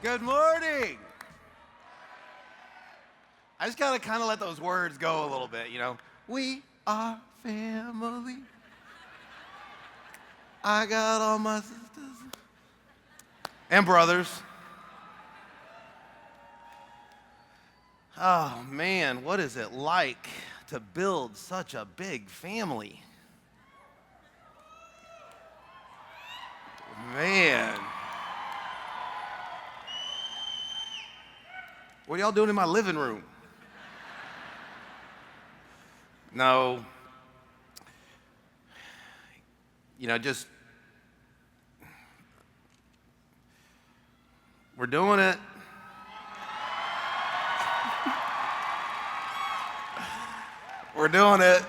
Good morning. I just gotta kind of let those words go a little bit, you know. We are family. I got all my sisters and brothers. Oh man, what is it like to build such a big family? Man. What are y'all doing in my living room? No. Just we're doing it. We're doing it.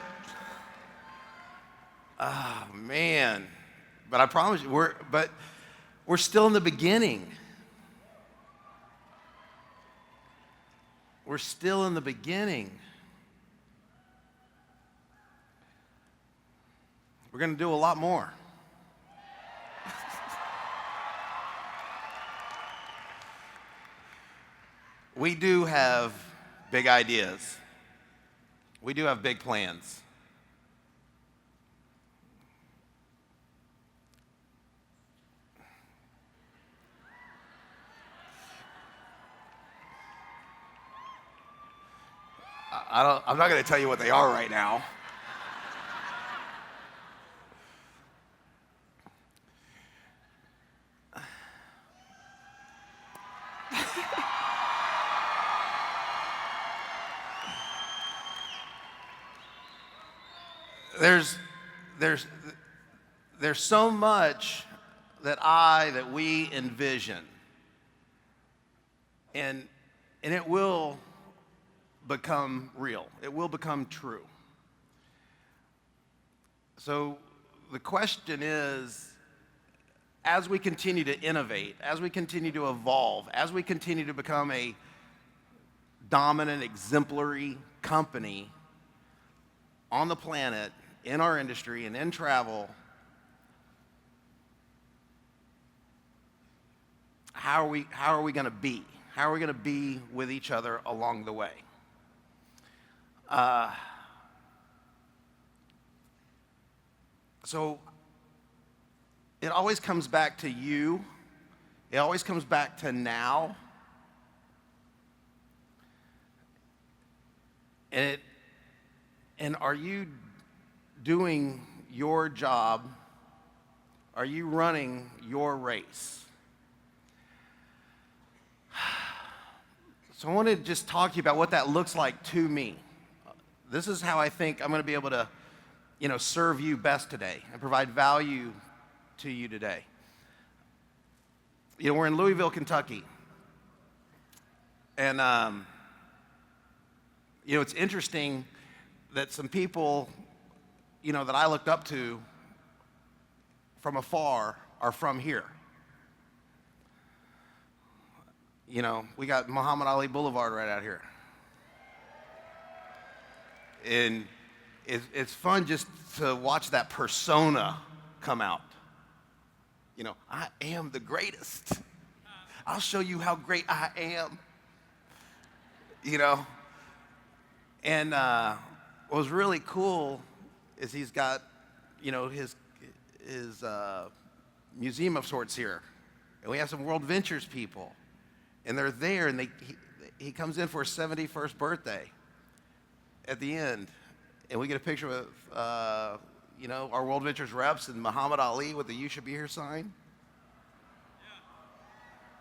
Oh man. But I promise you, we're still in the beginning. We're still in the beginning. We're going to do a lot more. We do have big ideas. We do have big plans. I'm not going to tell you what they are right now. There's so much that we envision, and it will become real. It will become true. So the question is, as we continue to innovate, as we continue to evolve, as we continue to become a dominant, exemplary company on the planet, in our industry and in travel, how are we going to be? How are we going to be with each other along the way? So it always comes back to you. It always comes back to now. And are you doing your job? Are you running your race? So I want to just talk to you about what that looks like to me. This is how I think I'm going to be able to, serve you best today and provide value to you today. We're in Louisville, Kentucky. And, it's interesting that some people, that I looked up to from afar are from here. We got Muhammad Ali Boulevard right out here. And it's fun just to watch that persona come out. I am the greatest. I'll show you how great I am. And what was really cool is he's got, his museum of sorts here. And we have some WorldVentures people. And they're there, and he comes in for his 71st birthday at the end. And we get a picture with, our WorldVentures reps and Muhammad Ali with the "You Should Be Here" sign.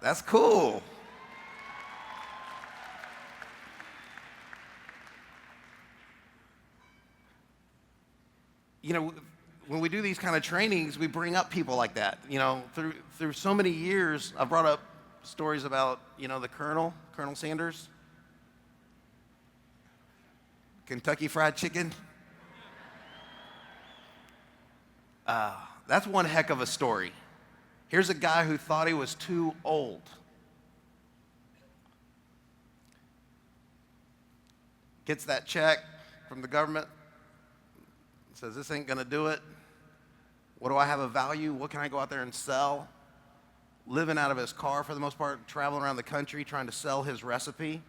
That's cool. When we do these kind of trainings, we bring up people like that. Through so many years, I've brought up stories about, the Colonel Sanders, Kentucky Fried Chicken. That's one heck of a story. Here's a guy who thought he was too old. Gets that check from the government, says, "This ain't gonna do it. What do I have of value? What can I go out there and sell?" living out of his car for the most part, traveling around the country trying to sell his recipe.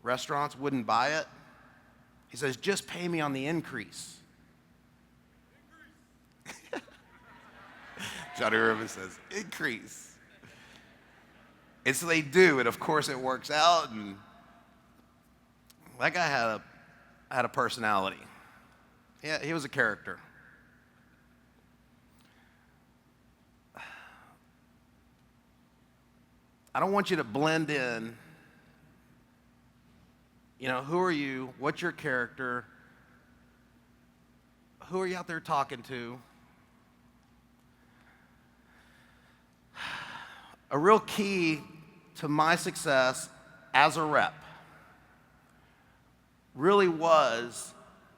Restaurants wouldn't buy it. He says, just pay me on the increase. Johnny Rivers says, increase. And so they do, and of course it works out, and that guy had a personality. Yeah, he was a character. I don't want you to blend in. You know, who are you? What's your character? Who are you out there talking to? A real key to my success as a rep really was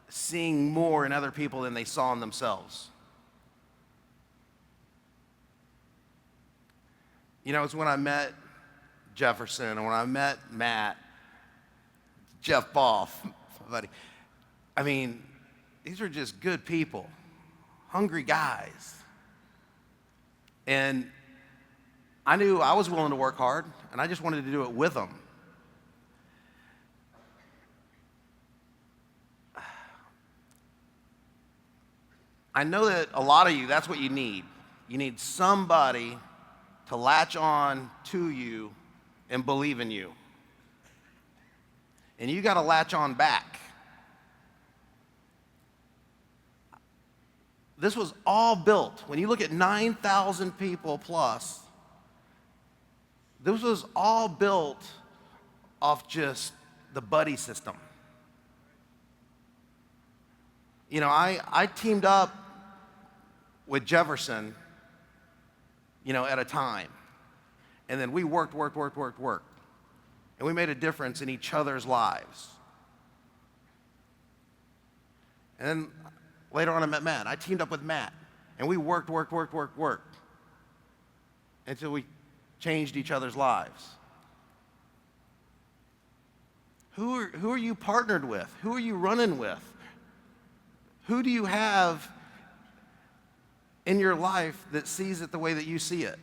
seeing more in other people than they saw in themselves. You know, it's when I met Jefferson and when I met Matt, Jeff Boff, buddy. I mean, these are just good people, hungry guys. And I knew I was willing to work hard, and I just wanted to do it with them. I know that a lot of you, that's what you need. You need somebody to latch on to you and believe in you. And you got to latch on back. This was all built, when you look at 9,000 people plus, this was all built off just the buddy system. You know, I teamed up with Jefferson, you know, at a time. And then we worked. And we made a difference in each other's lives. And then later on I met Matt. I teamed up with Matt. And we worked. Until we changed each other's lives. Who are you partnered with? Who are you running with? Who do you have in your life that sees it the way that you see it?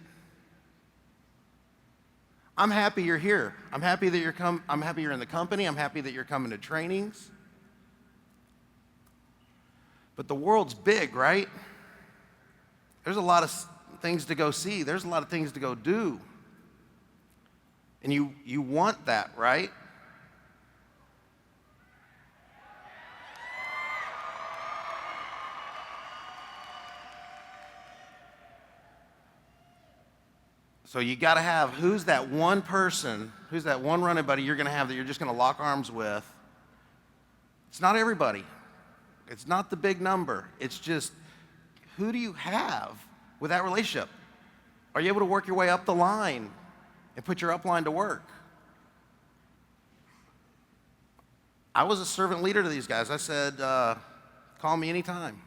I'm happy you're here. I'm happy that I'm happy you're in the company. I'm happy that you're coming to trainings. But the world's big, right? There's a lot of things to go see. There's a lot of things to go do. And you want that, right? So you got to have, who's that one person, who's that one running buddy you're going to have that you're just going to lock arms with? It's not everybody. It's not the big number. It's just, who do you have with that relationship? Are you able to work your way up the line and put your upline to work? I was a servant leader to these guys. I said, call me anytime.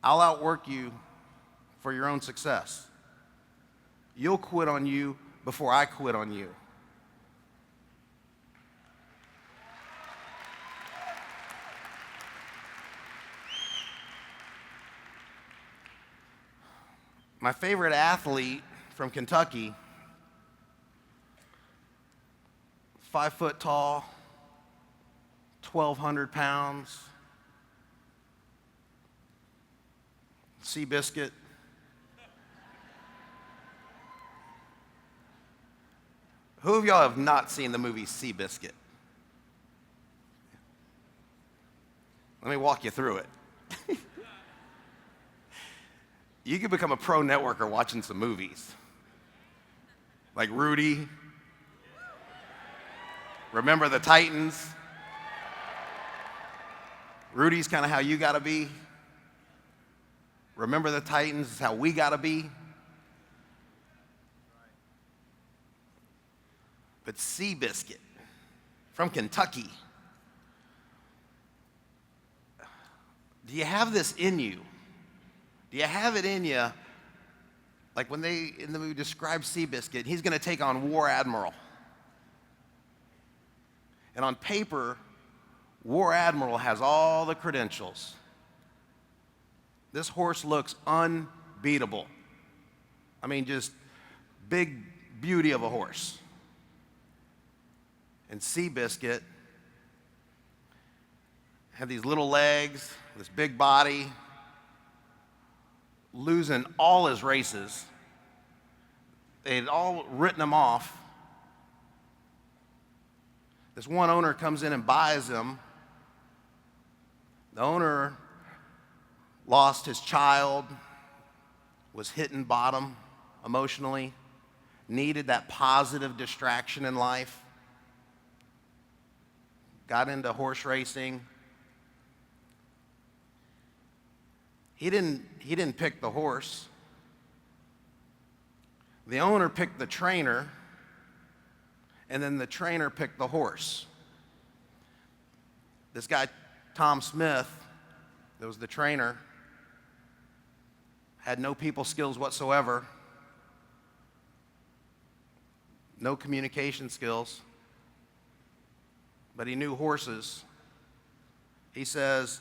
I'll outwork you for your own success. You'll quit on you before I quit on you. My favorite athlete from Kentucky, 5 foot tall, 1,200 pounds, Seabiscuit. Who of y'all have not seen the movie Seabiscuit? Let me walk you through it. You could become a pro networker watching some movies. Like Rudy. Remember the Titans? Rudy's kind of how you got to be. Remember the Titans is how we got to be. But Seabiscuit from Kentucky. Do you have this in you? Do you have it in you? Like when they, in the movie, describe Seabiscuit, he's going to take on War Admiral. And on paper, War Admiral has all the credentials. This horse looks unbeatable. I mean, just big beauty of a horse. And Seabiscuit had these little legs, this big body, losing all his races. They had all written him off. This one owner comes in and buys him. The owner lost his child, was hitting bottom emotionally, needed that positive distraction in life, got into horse racing. He didn't pick the horse. The owner picked the trainer, and then the trainer picked the horse. This guy, Tom Smith, that was the trainer, had no people skills whatsoever, no communication skills, but he knew horses. He says,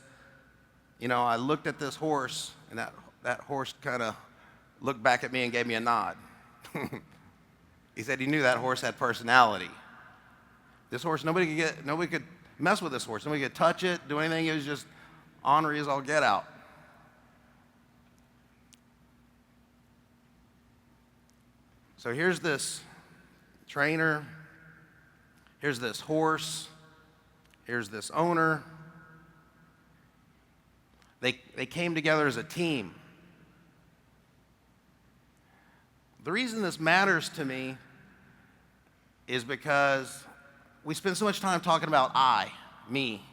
you know, I looked at this horse, and that horse kind of looked back at me and gave me a nod. He said he knew that horse had personality. This horse, nobody could mess with this horse. Nobody could touch it, do anything. It was just ornery as all get out. So here's this trainer, here's this horse, here's this owner. They came together as a team. The reason this matters to me is because we spend so much time talking about I, me.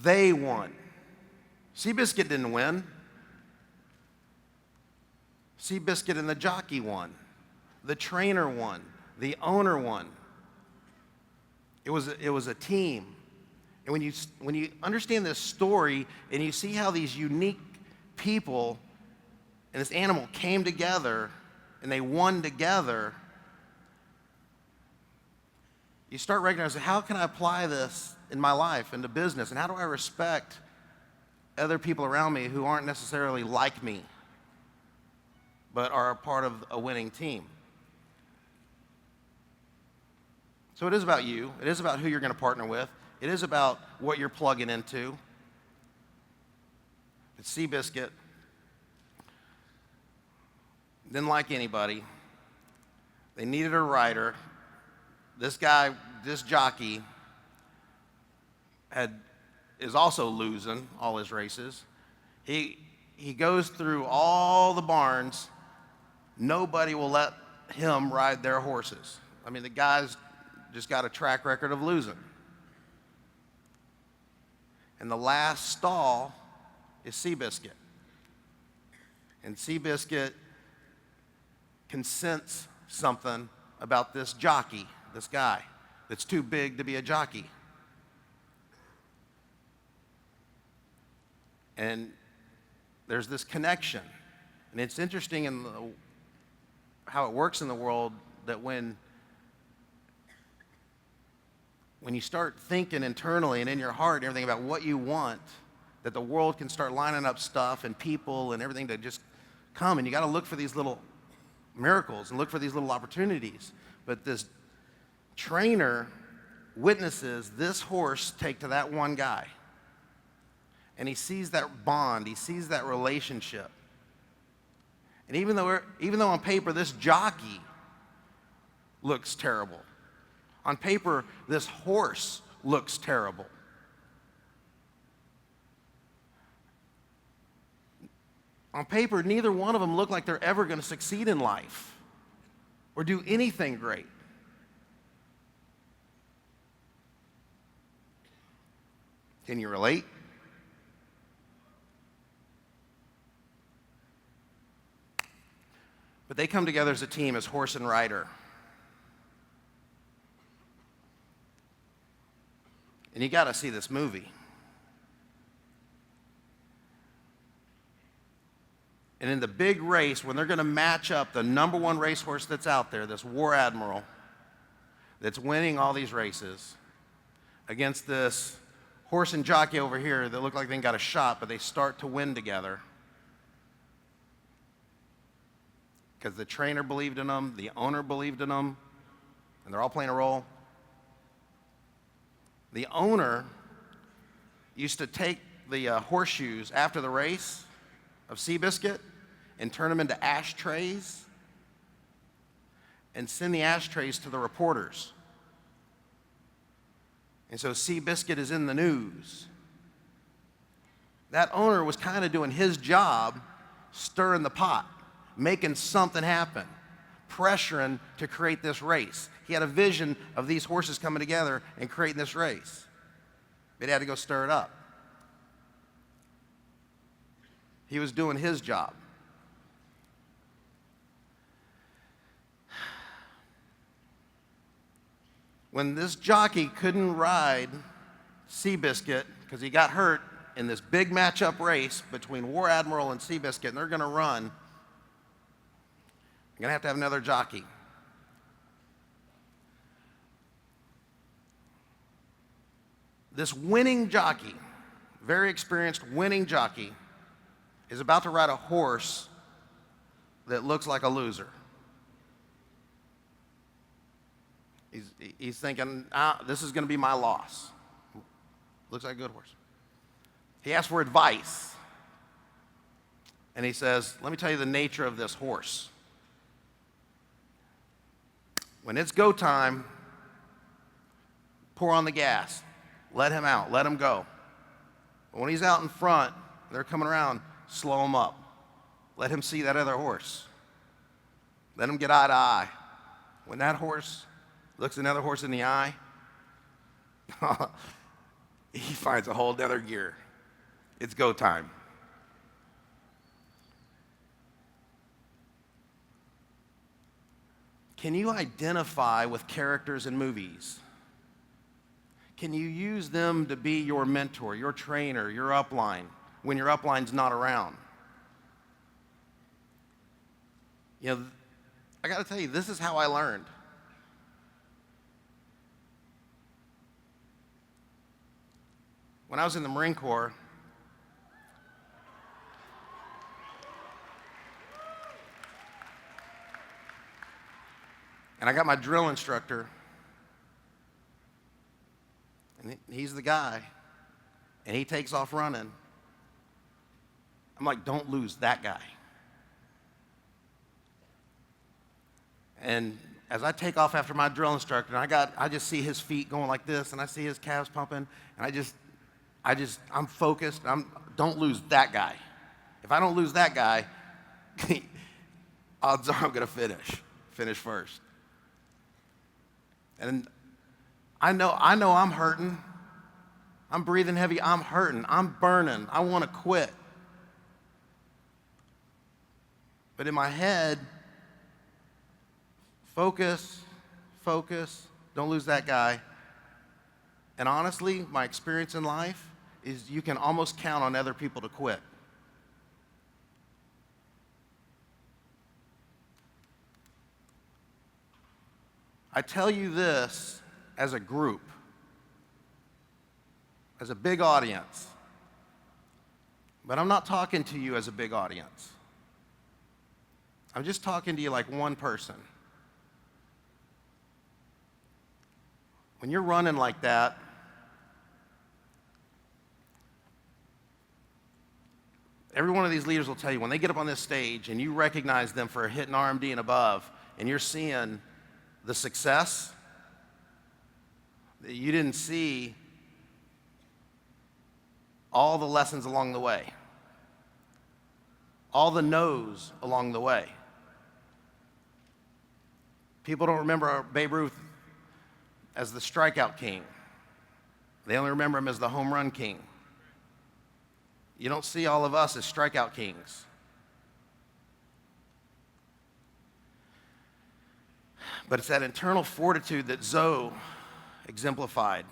They won. Seabiscuit didn't win. Seabiscuit and the jockey won. The trainer won. The owner won. It was a team. And when you understand this story and you see how these unique people and this animal came together and they won together, you start recognizing, how can I apply this in my life, into business, and how do I respect other people around me who aren't necessarily like me, but are a part of a winning team? So it is about you. It is about who you're going to partner with. It is about what you're plugging into. But Seabiscuit didn't like anybody. They needed a rider. This guy, this jockey, is also losing all his races. He goes through all the barns. Nobody will let him ride their horses. I mean, the guy's just got a track record of losing. And the last stall is Seabiscuit. And Seabiscuit can sense something about this jockey, this guy, that's too big to be a jockey. And there's this connection. And it's interesting in how it works in the world that when you start thinking internally and in your heart and everything about what you want, that the world can start lining up stuff and people and everything to just come. And you got to look for these little miracles and look for these little opportunities. But this trainer witnesses this horse take to that one guy. And he sees that bond, he sees that relationship. And even though on paper this jockey looks terrible, on paper this horse looks terrible, on paper neither one of them look like they're ever going to succeed in life or do anything great. Can you relate? But they come together as a team, as horse and rider. And you got to see this movie. And in the big race, when they're going to match up the number one racehorse that's out there, this war admiral that's winning all these races, against this horse and jockey over here that look like they got a shot, but they start to win together because the trainer believed in them, the owner believed in them, and they're all playing a role. The owner used to take the horseshoes after the race of Seabiscuit and turn them into ashtrays and send the ashtrays to the reporters. And so Seabiscuit is in the news. That owner was kind of doing his job, stirring the pot, making something happen, pressuring to create this race. He had a vision of these horses coming together and creating this race. But he had to go stir it up. He was doing his job. When this jockey couldn't ride Seabiscuit because he got hurt in this big matchup race between War Admiral and Seabiscuit, and they're going to run, I'm going to have another jockey. This winning jockey, very experienced winning jockey, is about to ride a horse that looks like a loser. He's thinking, this is going to be my loss. Looks like a good horse. He asks for advice. And he says, let me tell you the nature of this horse. When it's go time, pour on the gas. Let him out. Let him go. But when he's out in front, they're coming around, slow him up. Let him see that other horse. Let him get eye to eye. When that horse looks another horse in the eye, he finds a whole other gear. It's go time. Can you identify with characters in movies? Can you use them to be your mentor, your trainer, your upline, when your upline's not around? You know, I got to tell you, this is how I learned. When I was in the Marine Corps, and I got my drill instructor, and he's the guy, and he takes off running. I'm like, don't lose that guy. And as I take off after my drill instructor, and I just see his feet going like this, and I see his calves pumping, and I'm focused. Don't lose that guy. If I don't lose that guy, odds are I'm going to finish first. And I know I'm hurting. I'm breathing heavy. I'm hurting. I'm burning. I want to quit. But in my head, focus, don't lose that guy. And honestly, my experience in life is you can almost count on other people to quit. I tell you this as a group, as a big audience, but I'm not talking to you as a big audience. I'm just talking to you like one person. When you're running like that, every one of these leaders will tell you, when they get up on this stage and you recognize them for hitting RMD and above, and you're seeing the success that you didn't see, all the lessons along the way, all the no's along the way. People don't remember Babe Ruth as the strikeout king. They only remember him as the home run king. You don't see all of us as strikeout kings. But it's that internal fortitude that Zoe exemplified,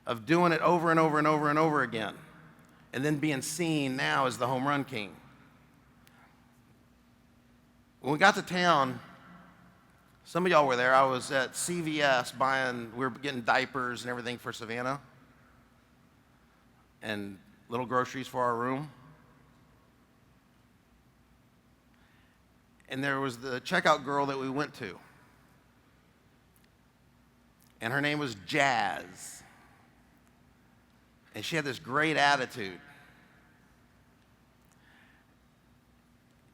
of doing it over and over and over and over again, and then being seen now as the home run king. When we got to town, some of y'all were there. I was at CVS we were getting diapers and everything for Savannah and little groceries for our room. And there was the checkout girl that we went to. And her name was Jazz. And she had this great attitude.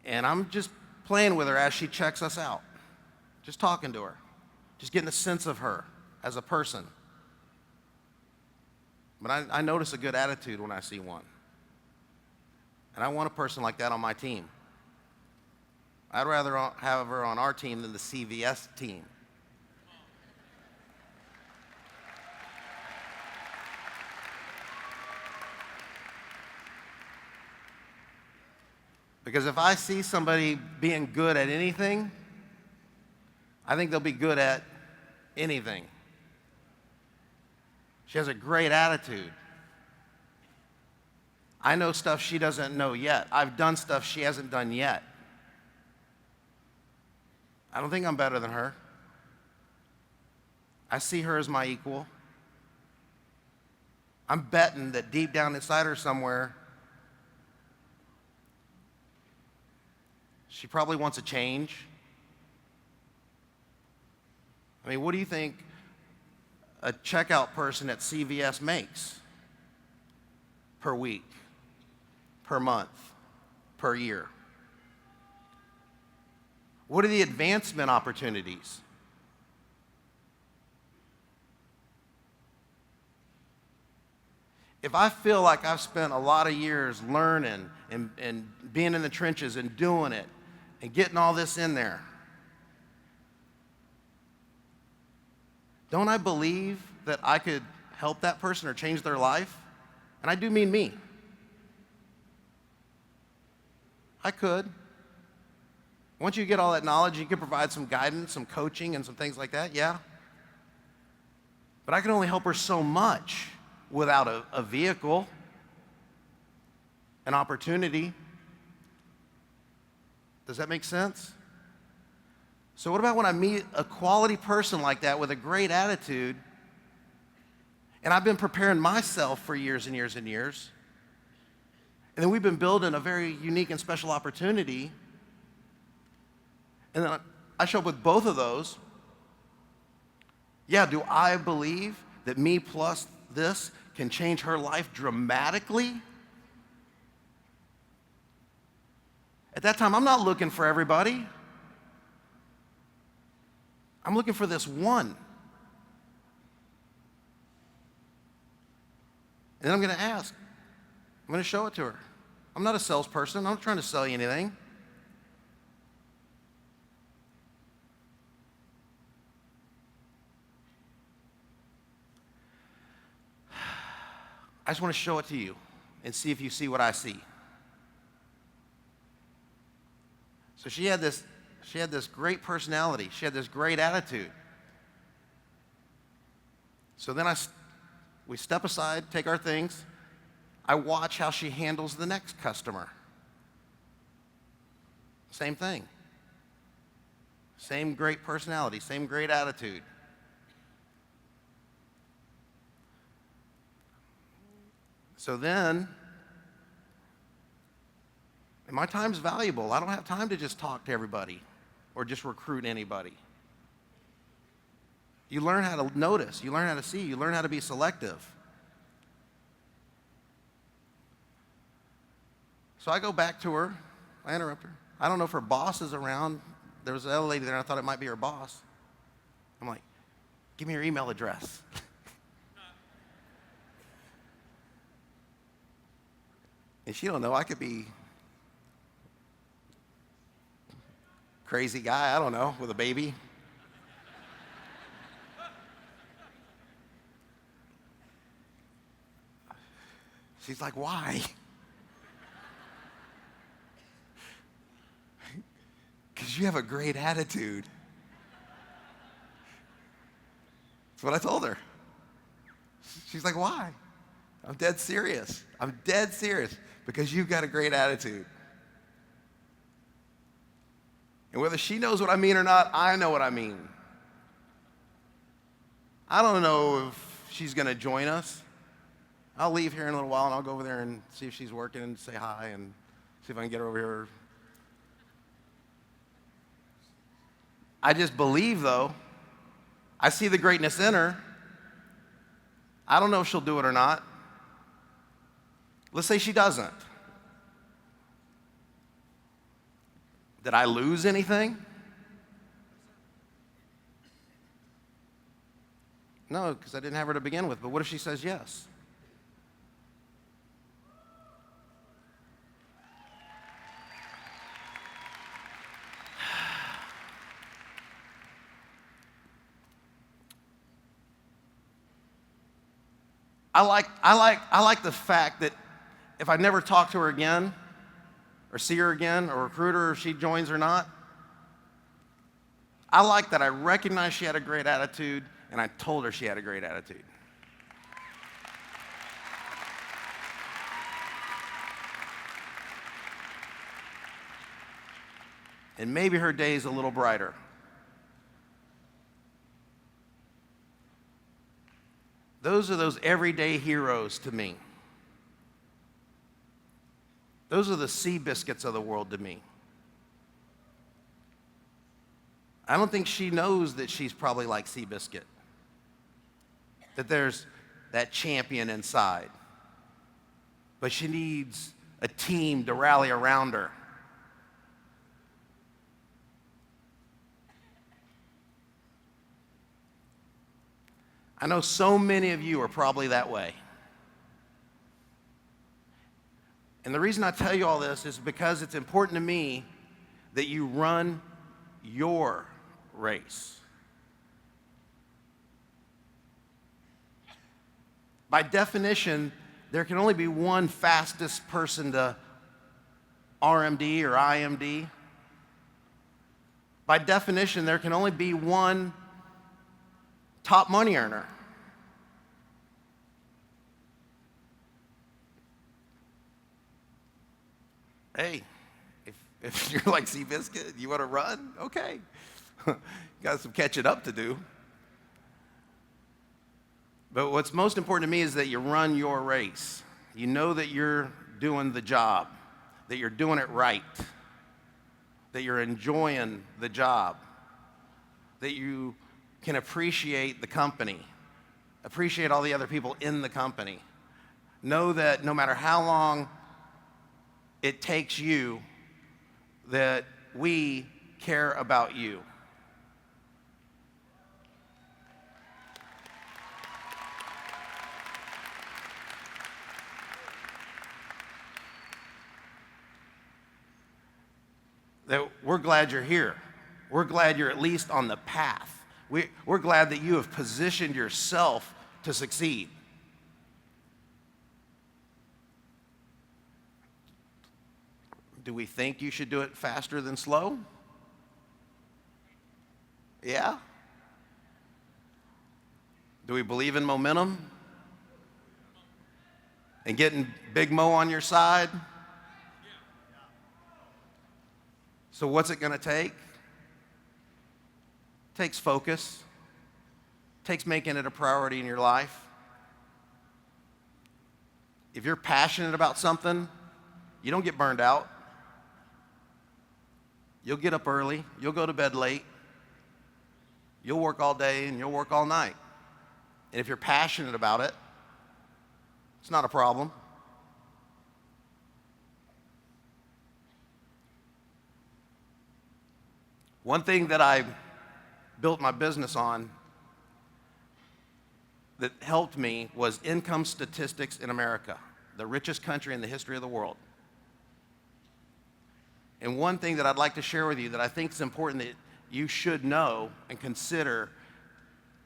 And I'm just playing with her as she checks us out. Just talking to her. Just getting a sense of her as a person. But I notice a good attitude when I see one. And I want a person like that on my team. I'd rather have her on our team than the CVS team. Because if I see somebody being good at anything, I think they'll be good at anything. She has a great attitude. I know stuff she doesn't know yet. I've done stuff she hasn't done yet. I don't think I'm better than her. I see her as my equal. I'm betting that deep down inside her somewhere, she probably wants a change. I mean, what do you think a checkout person at CVS makes per week, per month, per year? What are the advancement opportunities? If I feel like I've spent a lot of years learning and being in the trenches and doing it and getting all this in there, don't I believe that I could help that person or change their life? And I do mean me. I could. Once you get all that knowledge, you can provide some guidance, some coaching, and some things like that, yeah. But I can only help her so much without a vehicle, an opportunity. Does that make sense? So what about when I meet a quality person like that with a great attitude, and I've been preparing myself for years and years and years, and then we've been building a very unique and special opportunity, and then I show up with both of those. Yeah, do I believe that me plus this can change her life dramatically? At that time, I'm not looking for everybody. I'm looking for this one. And then I'm going to ask. I'm going to show it to her. I'm not a salesperson. I'm not trying to sell you anything. I just want to show it to you and see if you see what I see. So she had this great personality. She had this great attitude. So then we step aside, take our things. I watch how she handles the next customer. Same thing. Same great personality, same great attitude. So then, and my time's valuable. I don't have time to just talk to everybody or just recruit anybody. You learn how to notice. You learn how to see. You learn how to be selective. So I go back to her. I interrupt her. I don't know if her boss is around. There was another lady there, and I thought it might be her boss. I'm like, give me your email address. And she don't know, I could be crazy guy, I don't know, with a baby. She's like, why? Because you have a great attitude. That's what I told her. She's like, why? I'm dead serious. I'm dead serious because you've got a great attitude. And whether she knows what I mean or not, I know what I mean. I don't know if she's going to join us. I'll leave here in a little while, and I'll go over there and see if she's working and say hi and see if I can get her over here. I just believe, though. I see the greatness in her. I don't know if she'll do it or not. Let's say she doesn't. Did I lose anything? No, because I didn't have her to begin with. But what if she says yes? I like the fact that if I never talk to her again, or see her again, or recruit her if she joins or not, I like that I recognized she had a great attitude, and I told her she had a great attitude. And maybe her day is a little brighter. Those are those everyday heroes to me. Those are the Seabiscuits of the world to me. I don't think she knows that she's probably like Seabiscuit, that there's that champion inside. But she needs a team to rally around her. I know so many of you are probably that way. And the reason I tell you all this is because it's important to me that you run your race. By definition, there can only be one fastest person to RMD or IMD. By definition, there can only be one top money earner. Hey, if you're like Seabiscuit, you want to run? Okay. Got some catching up to do. But what's most important to me is that you run your race. You know that you're doing the job, that you're doing it right, that you're enjoying the job, that you can appreciate the company, appreciate all the other people in the company. Know that no matter how long it takes you, that we care about you. That we're glad you're here. We're glad you're at least on the path. We're glad that you have positioned yourself to succeed. Do we think you should do it faster than slow? Yeah? Do we believe in momentum? And getting Big Mo on your side? So what's it going to take? It takes focus. It takes making it a priority in your life. If you're passionate about something, you don't get burned out. You'll get up early. You'll go to bed late. You'll work all day and you'll work all night. And if you're passionate about it, it's not a problem. One thing that I built my business on that helped me was income statistics in America, the richest country in the history of the world. And one thing that I'd like to share with you that I think is important that you should know and consider,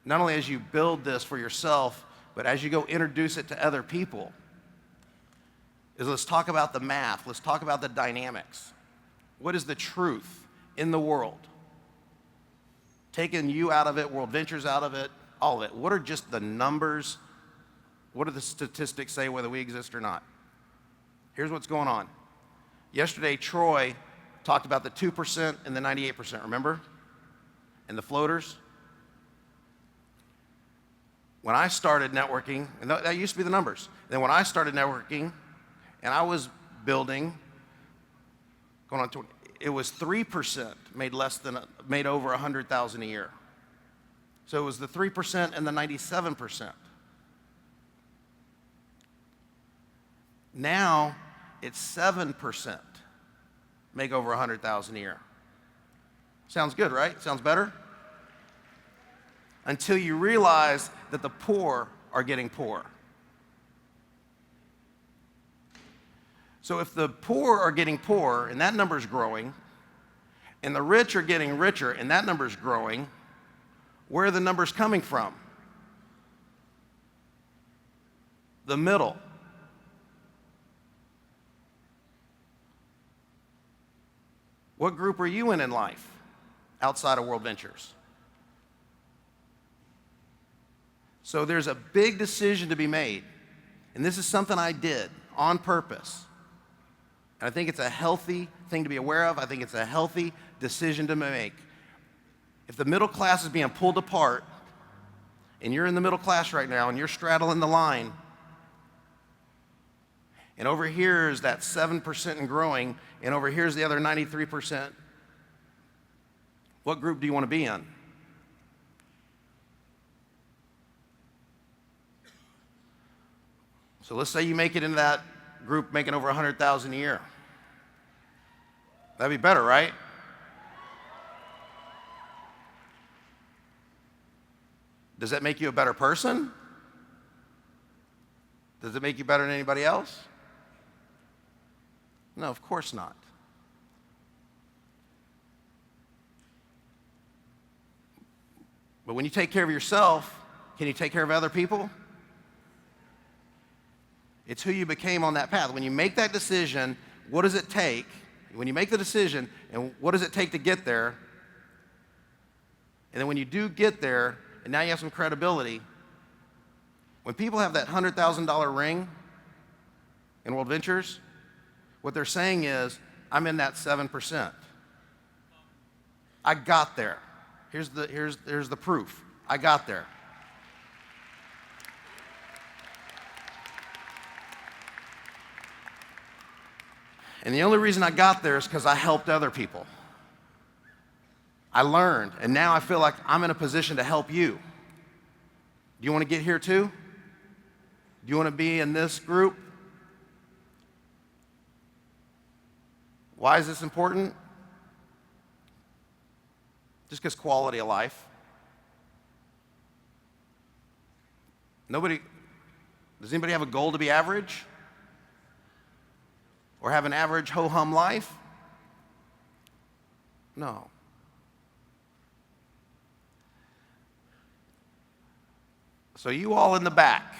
not only as you build this for yourself, but as you go introduce it to other people, is let's talk about the math. Let's talk about the dynamics. What is the truth in the world? Taking you out of it, WorldVentures out of it, all of it. What are just the numbers? What do the statistics say whether we exist or not? Here's what's going on. Yesterday, Troy Talked about the 2% and the 98%, remember? And the floaters. When I started networking, and that used to be the numbers. Then when I started networking, and I was building, going on to, it was 3% made over 100,000 a year. So it was the 3% and the 97%. Now it's 7% make over 100,000 a year. Sounds good, right? Sounds better? Until you realize that the poor are getting poorer. So if the poor are getting poorer and that number's growing, and the rich are getting richer and that number's growing, where are the numbers coming from? The middle. What group are you in life outside of WorldVentures? So there's a big decision to be made, and this is something I did on purpose. And I think it's a healthy thing to be aware of. I think it's a healthy decision to make. If the middle class is being pulled apart, and you're in the middle class right now, and you're straddling the line, and over here is that 7% and growing, and over here's the other 93%, what group do you want to be in? So let's say you make it into that group making over 100,000 a year. That'd be better, right? Does that make you a better person? Does it make you better than anybody else? No, of course not. But when you take care of yourself, can you take care of other people? It's who you became on that path. When you make that decision, what does it take? When you make the decision, and what does it take to get there? And then when you do get there, and now you have some credibility, when people have that $100,000 ring in WorldVentures, what they're saying is, I'm in that 7%. I got there. Here's the proof. I got there. And the only reason I got there is because I helped other people. I learned, and now I feel like I'm in a position to help you. Do you want to get here too? Do you want to be in this group? Why is this important? Just because quality of life. Does anybody have a goal to be average? Or have an average ho-hum life? No. So you all in the back.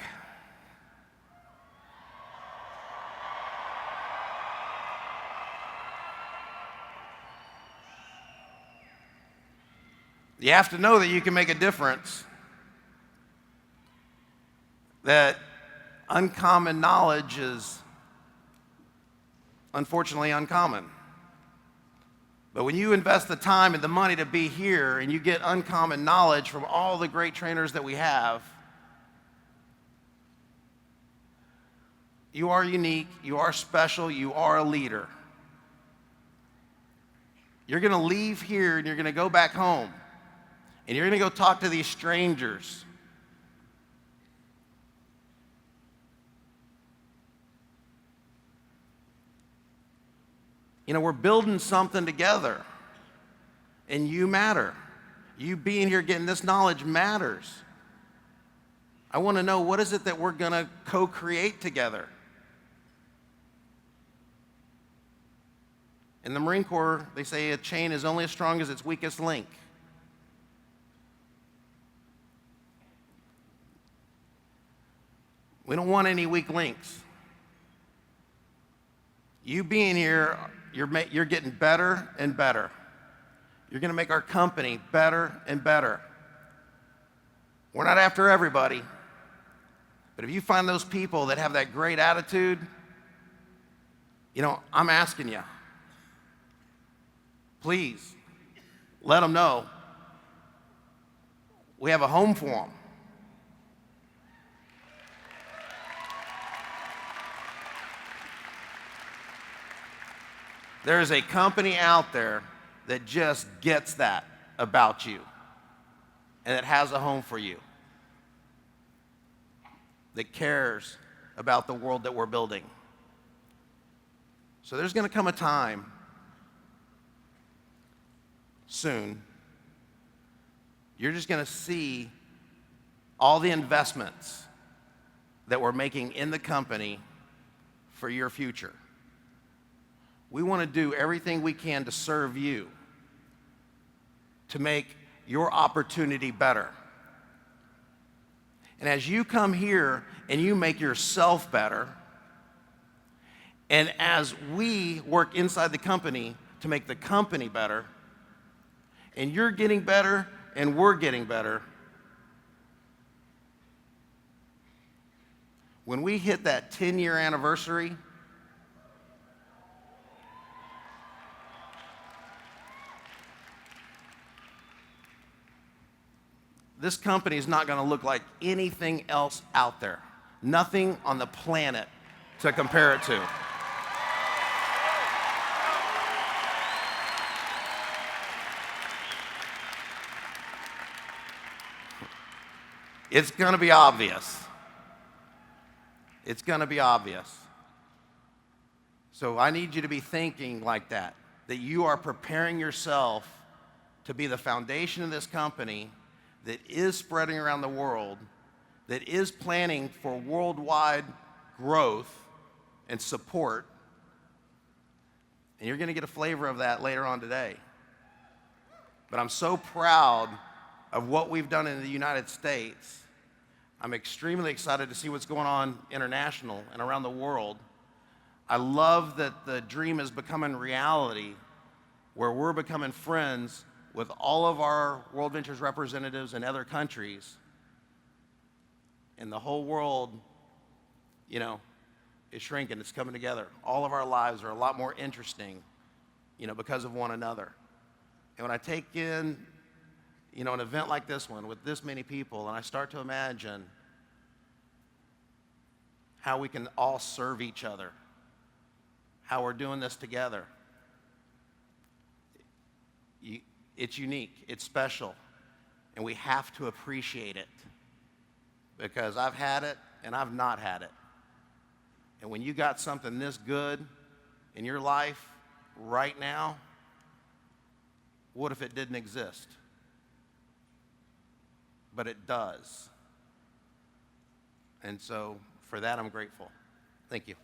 You have to know that you can make a difference. That uncommon knowledge is unfortunately uncommon. But when you invest the time and the money to be here and you get uncommon knowledge from all the great trainers that we have, you are unique, you are special, you are a leader. You're going to leave here and you're going to go back home and you're going to go talk to these strangers. You know, we're building something together, and you matter. You being here getting this knowledge matters. I want to know, what is it that we're going to co-create together? In the Marine Corps, they say a chain is only as strong as its weakest link. We don't want any weak links. You being here, you're getting better and better. You're going to make our company better and better. We're not after everybody, but if you find those people that have that great attitude, you know, I'm asking you, please let them know we have a home for them. There's a company out there that just gets that about you and that has a home for you, that cares about the world that we're building. So there's going to come a time soon, you're just going to see all the investments that we're making in the company for your future. We want to do everything we can to serve you, to make your opportunity better. And as you come here and you make yourself better, and as we work inside the company to make the company better, and you're getting better and we're getting better, when we hit that 10-year anniversary, this company is not going to look like anything else out there. Nothing on the planet to compare it to. It's going to be obvious. It's going to be obvious. So I need you to be thinking like that you are preparing yourself to be the foundation of this company that is spreading around the world, that is planning for worldwide growth and support. And you're going to get a flavor of that later on today. But I'm so proud of what we've done in the United States. I'm extremely excited to see what's going on international and around the world. I love that the dream is becoming reality, where we're becoming friends with all of our WorldVentures representatives in other countries. And the whole world, is shrinking. It's coming together. All of our lives are a lot more interesting, because of one another. And when I take in, an event like this one with this many people, and I start to imagine how we can all serve each other, how we're doing this together, it's unique, it's special, and we have to appreciate it, because I've had it and I've not had it. And when you got something this good in your life right now, what if it didn't exist? But it does. And so for that, I'm grateful. Thank you.